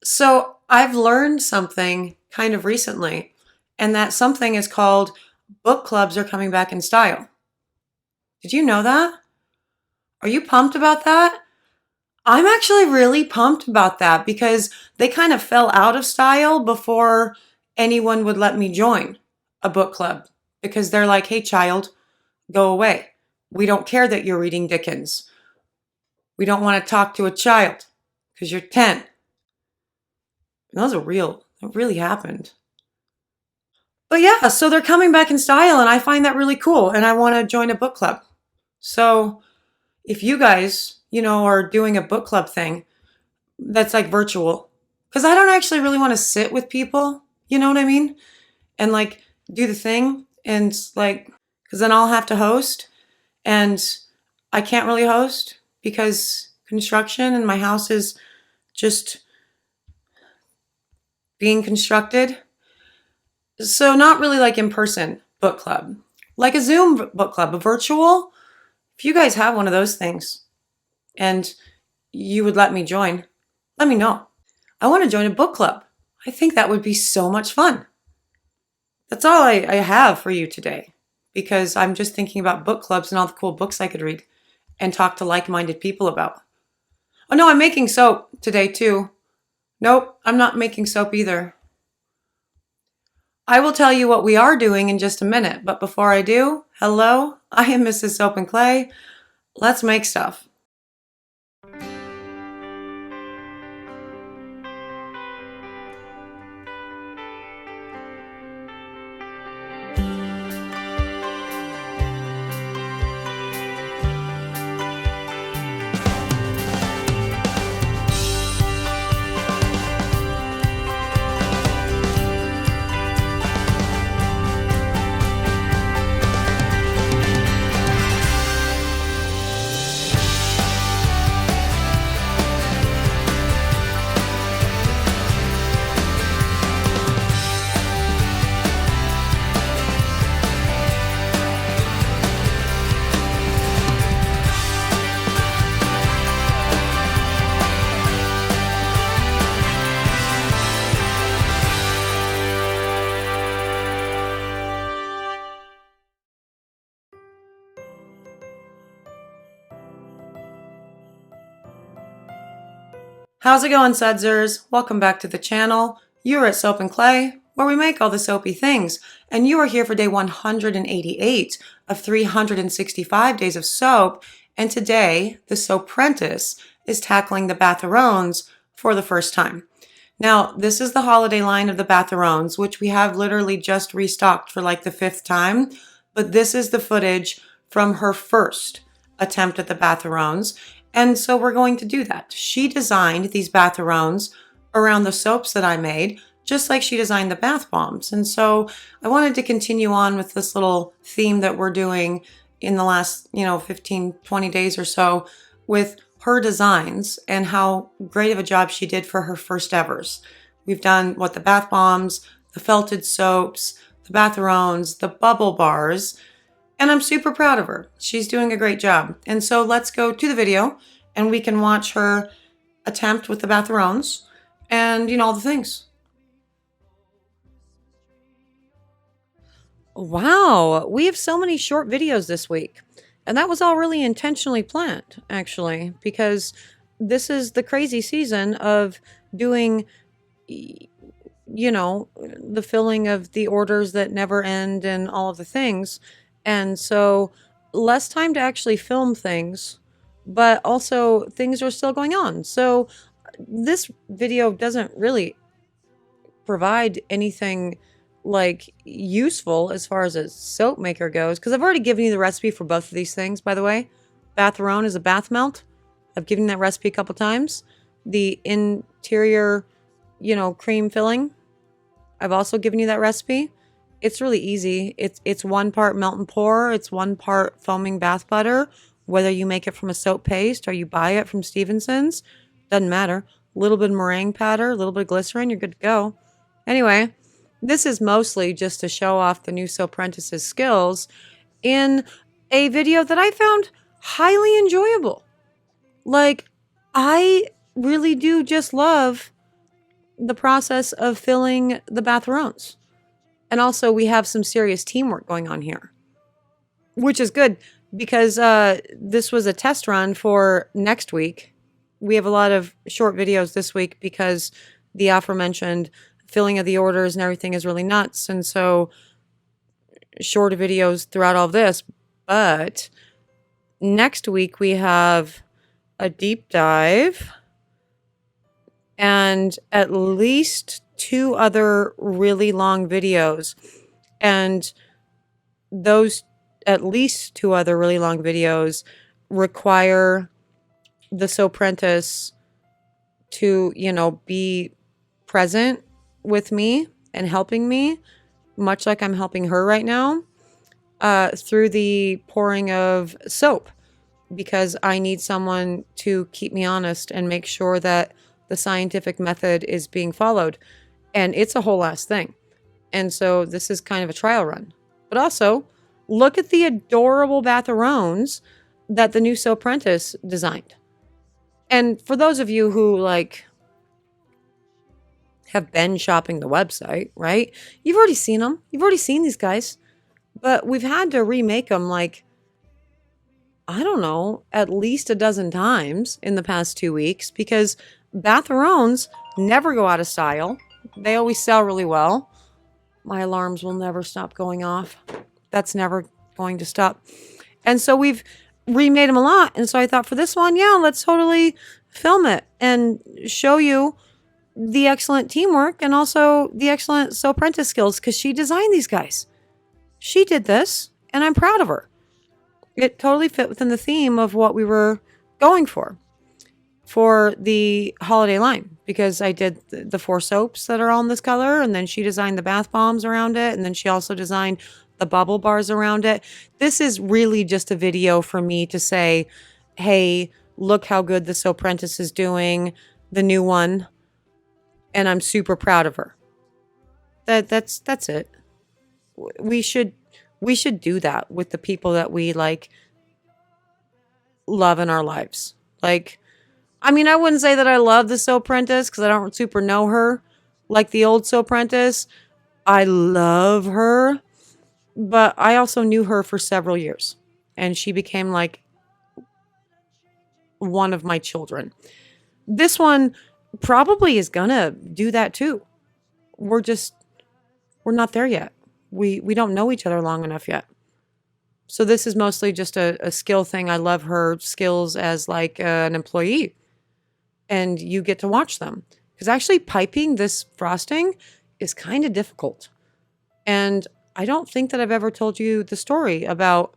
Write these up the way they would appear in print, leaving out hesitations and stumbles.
So I've learned something kind of recently, and that something is called book clubs are coming back in style. Did you know that? Are you pumped about that? I'm actually really pumped about that because they kind of fell out of style before anyone would let me join a book club because they're like, hey, child, go away. We don't care that you're reading Dickens. We don't want to talk to a child because you're 10. And those are real. It really happened. But yeah, so they're coming back in style, and I find that really cool, and I want to join a book club. So if you guys, are doing a book club thing that's like virtual, because I don't actually really want to sit with people, you know what I mean? And like do the thing, and like, because then I'll have to host, and I can't really host because construction and my house is just being constructed. So not really like in person book club, like a Zoom book club, a virtual. If you guys have one of those things and you would let me join, let me know. I want to join a book club. I think that would be so much fun. That's all I have for you today because I'm just thinking about book clubs and all the cool books I could read and talk to like-minded people about. Oh no, I'm making soap today too. Nope, I'm not making soap either. I will tell you what we are doing in just a minute, but before I do, hello, I am Mrs. Soap and Clay. Let's make stuff. How's it going, Sudsers? Welcome back to the channel. You're at Soap and Clay, where we make all the soapy things, and you are here for day 188 of 365 days of soap, and today, the Soaprentice is tackling the Batharons for the first time. Now, this is the holiday line of the Batharons, which we have literally just restocked for like the 5th time, but this is the footage from her first attempt at the Batharons, and so we're going to do that. She designed these Batharons around the soaps that I made, just like she designed the bath bombs. And so I wanted to continue on with this little theme that we're doing in the last, 15, 20 days or so with her designs and how great of a job she did for her first evers. We've done the bath bombs, the felted soaps, the Batharons, the bubble bars, and I'm super proud of her. She's doing a great job. And so let's go to the video and we can watch her attempt with the Batharons and, all the things. Wow, we have so many short videos this week. And that was all really intentionally planned, actually, because this is the crazy season of doing, the filling of the orders that never end and all of the things. And so less time to actually film things, but also things are still going on. So this video doesn't really provide anything like useful as far as a soap maker goes, because I've already given you the recipe for both of these things, by the way. Batharon is a bath melt. I've given you that recipe a couple times. The interior, cream filling, I've also given you that recipe. It's really easy. It's 1 part melt and pour. It's 1 part foaming bath butter. Whether you make it from a soap paste or you buy it from Stevenson's, doesn't matter. A little bit of meringue powder, a little bit of glycerin, you're good to go. Anyway, this is mostly just to show off the new Soaprentice's skills in a video that I found highly enjoyable. Like, I really do just love the process of filling the Batharons. And also, we have some serious teamwork going on here, which is good because this was a test run for next week. We have a lot of short videos this week because the aforementioned filling of the orders and everything is really nuts. And so shorter videos throughout all of this. But next week we have a deep dive and at least 2 other really long videos. And those at least 2 other really long videos require the Soaprentice to, be present with me and helping me, much like I'm helping her right now, through the pouring of soap, because I need someone to keep me honest and make sure that the scientific method is being followed. And it's a whole ass thing. And so this is kind of a trial run. But also, look at the adorable Batharons that the new Soaprentice designed. And for those of you who have been shopping the website, right? You've already seen them. You've already seen these guys. But we've had to remake them I don't know, at least a dozen times in the past 2 weeks because Batharons never go out of style. They always sell really well. My alarms will never stop going off. That's never going to stop. And so we've remade them a lot. And so I thought for this one, yeah, let's totally film it and show you the excellent teamwork and also the excellent Soaprentice skills because she designed these guys. She did this, and I'm proud of her. It totally fit within the theme of what we were going for the holiday line, because I did the 4 soaps that are all in this color, and then she designed the bath bombs around it, and then she also designed the bubble bars around it. This is really just a video for me to say, hey, look how good the Soaprentice is doing, the new one, and I'm super proud of her. That's it. We should do that with the people that we love in our lives. I wouldn't say that I love the Soaprentice because I don't super know her like the old Soaprentice. I love her, but I also knew her for several years, and she became one of my children. This one probably is gonna do that too. We're not there yet. We don't know each other long enough yet. So this is mostly just a skill thing. I love her skills as an employee. And you get to watch them. Because actually piping this frosting is kind of difficult. And I don't think that I've ever told you the story about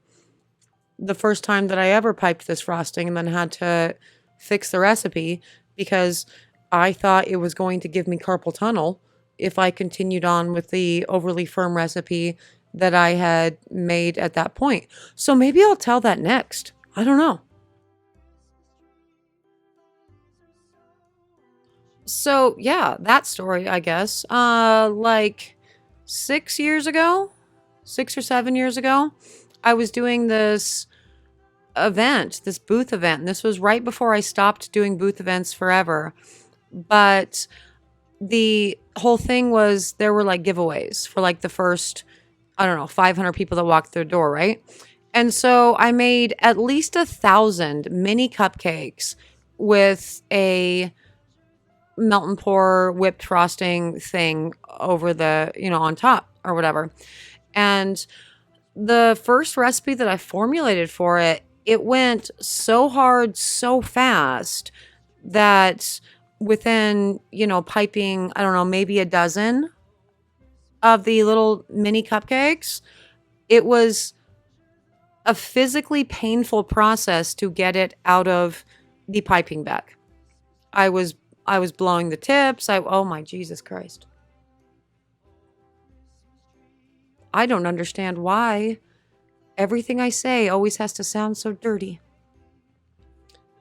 the first time that I ever piped this frosting and then had to fix the recipe because I thought it was going to give me carpal tunnel if I continued on with the overly firm recipe that I had made at that point. So maybe I'll tell that next. I don't know. So yeah, that story, I guess. 6 years ago, 6 or 7 years ago, I was doing this booth event. And this was right before I stopped doing booth events forever. But the whole thing was there were giveaways for the first, 500 people that walked through the door, right? And so I made at least 1,000 mini cupcakes with a melt and pour whipped frosting thing over the, on top or whatever. And the first recipe that I formulated for it, it went so hard, so fast that within, piping, maybe a dozen of the little mini cupcakes, it was a physically painful process to get it out of the piping bag. I was blowing the tips. Oh my Jesus Christ. I don't understand why everything I say always has to sound so dirty.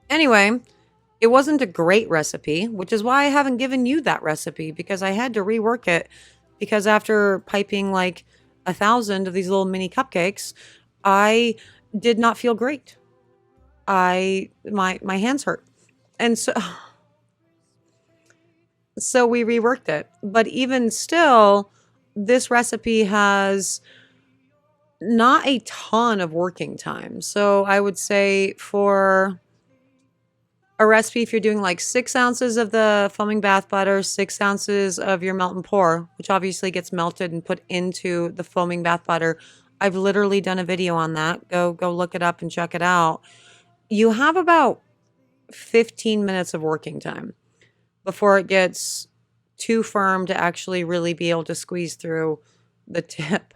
Anyway, it wasn't a great recipe, which is why I haven't given you that recipe, because I had to rework it, because after piping 1,000 of these little mini cupcakes, I did not feel great. My hands hurt. And so So we reworked it. But even still, this recipe has not a ton of working time. So I would say for a recipe, if you're doing like 6 ounces of the foaming bath butter, 6 ounces of your melt and pour, which obviously gets melted and put into the foaming bath butter. I've literally done a video on that. Go look it up and check it out. You have about 15 minutes of working time before it gets too firm to actually really be able to squeeze through the tip.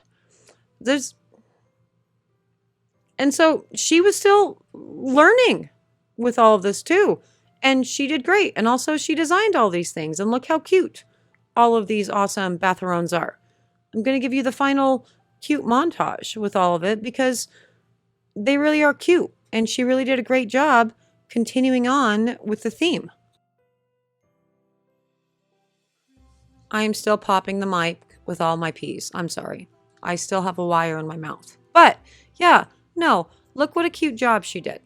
And so she was still learning with all of this too. And she did great. And also she designed all these things. And look how cute all of these awesome Batharons are. I'm going to give you the final cute montage with all of it because they really are cute. And she really did a great job continuing on with the theme. I'm still popping the mic with all my peas. I'm sorry. I still have a wire in my mouth. But yeah, no, look what a cute job she did.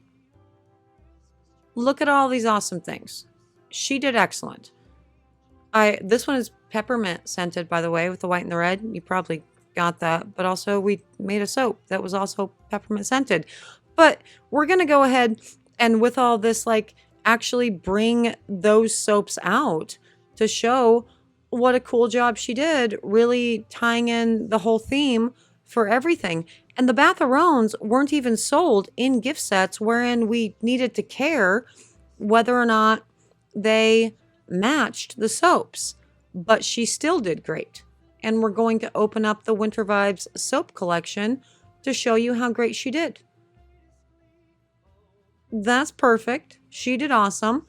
Look at all these awesome things. She did excellent. This one is peppermint scented, by the way, with the white and the red. You probably got that. But also we made a soap that was also peppermint scented. But we're going to go ahead and with all this, like, actually bring those soaps out to show what a cool job she did, really tying in the whole theme for everything. And the Batharons weren't even sold in gift sets wherein we needed to care whether or not they matched the soaps. But she still did great. And we're going to open up the Winter Vibes soap collection to show you how great she did. That's perfect. She did awesome.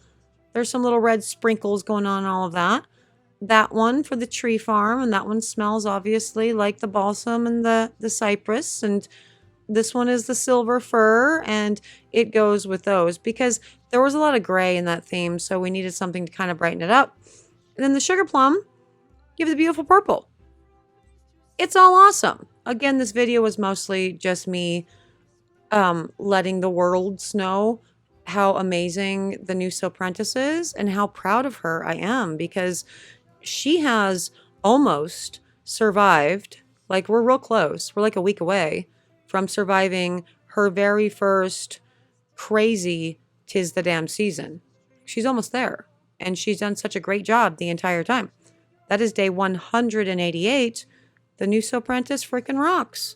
There's some little red sprinkles going on all of that. That one for the tree farm, and that one smells obviously like the balsam and the cypress, and this one is the silver fir, and it goes with those because there was a lot of gray in that theme, so we needed something to kind of brighten it up. And then the sugar plum, you have the beautiful purple. It's all awesome. Again, this video was mostly just me letting the world know how amazing the new Soaprentice is and how proud of her I am because she has almost survived. Like, we're real close. We're like a week away from surviving her very first crazy 'Tis the Damn season. She's almost there. And she's done such a great job the entire time. That is day 188. The new Soaprentice freaking rocks.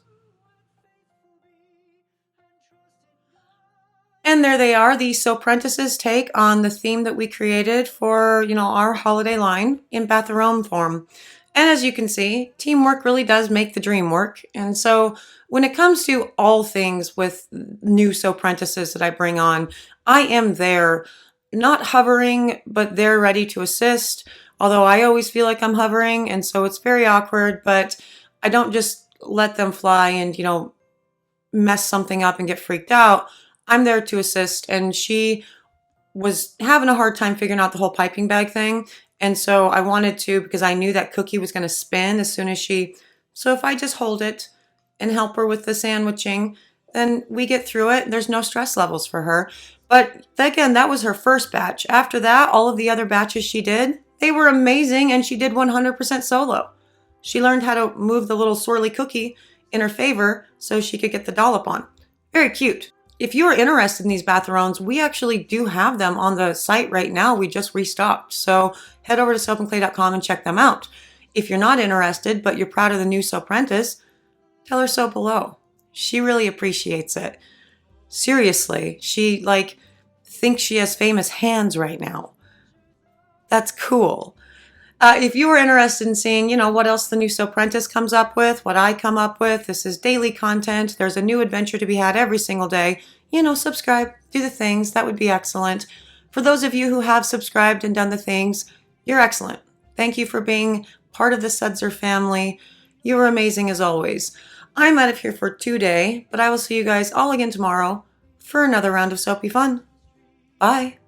And there they are, the Soaprentice's take on the theme that we created for, our holiday line in Batharon form. And as you can see, teamwork really does make the dream work. And so when it comes to all things with new Soaprentices that I bring on, I am there, not hovering, but they're ready to assist. Although I always feel like I'm hovering, and so it's very awkward, but I don't just let them fly and, mess something up and get freaked out. I'm there to assist, and she was having a hard time figuring out the whole piping bag thing. And so I wanted to, because I knew that cookie was going to spin as soon as so if I just hold it and help her with the sandwiching, then we get through it. There's no stress levels for her. But again, that was her first batch. After that, all of the other batches she did, they were amazing, and she did 100% solo. She learned how to move the little swirly cookie in her favor so she could get the dollop on. Very cute. If you are interested in these Batharons, we actually do have them on the site right now. We just restocked. So head over to soapandclay.com and check them out. If you're not interested, but you're proud of the new Soaprentice, tell her so below. She really appreciates it. Seriously, she thinks she has famous hands right now. That's cool. If you were interested in seeing, what else the new Soaprentice comes up with, what I come up with, this is daily content. There's a new adventure to be had every single day. Subscribe, do the things. That would be excellent. For those of you who have subscribed and done the things, you're excellent. Thank you for being part of the Sudzer family. You are amazing as always. I'm out of here for today, but I will see you guys all again tomorrow for another round of soapy fun. Bye.